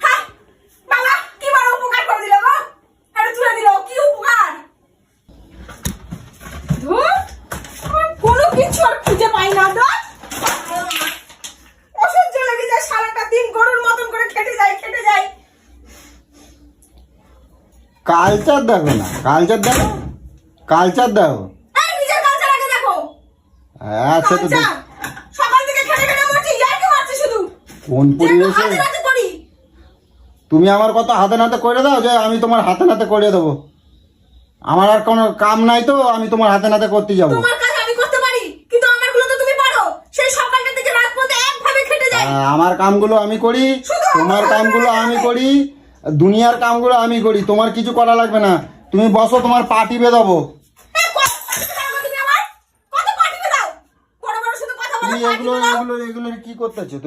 হ্যাঁ বাবা কি বড় উপকার করে দিল গো, এটা তুলে দিল, কি উপকার। ধুর, আমার কোনো কিছু আর খুঁজে পাই না। তো অসহ্য লেগে যায়, সারাটা দিন গরুর মতন করে খেটে যায়। কালচার দেখো না, কালচার দেখো, কালচার দেখো। এই নিজের কালচার আগে দেখো। হ্যাঁ সে তো কালচার, সকাল থেকে খেটে মরছি, ইয়ার্কি মারছি শুধু। কোন পরিবেশে হাতে হাতে করি। তুমি আমার কত হাতে নাতে করে দাও যে আমি তোমার হাতে নাতে করে দেবো। আমার আর কোনো কাম নাই তো আমি তোমার হাতে নাতে করতে যাবো। তোমার কাজ আমি করতে পারি, কিন্তু আমারগুলো তো তুমি পারো। সেই সকালটা থেকে রাত পর্যন্ত একভাবে খেটে যাই। আমার কামগুলো আমি করি, তোমার কামগুলো আমি করি, দুনিয়ার কামগুলো আমি করি, তোমার কিছু করা লাগবে না। তুমি বসো, তোমার পা টিপে দেবো। কত পাঠিয়ে দাও, বড় বড় শুধু কথা বলো। তুমি এগুলো এগুলো এগুলো কি করতেছো তুমি?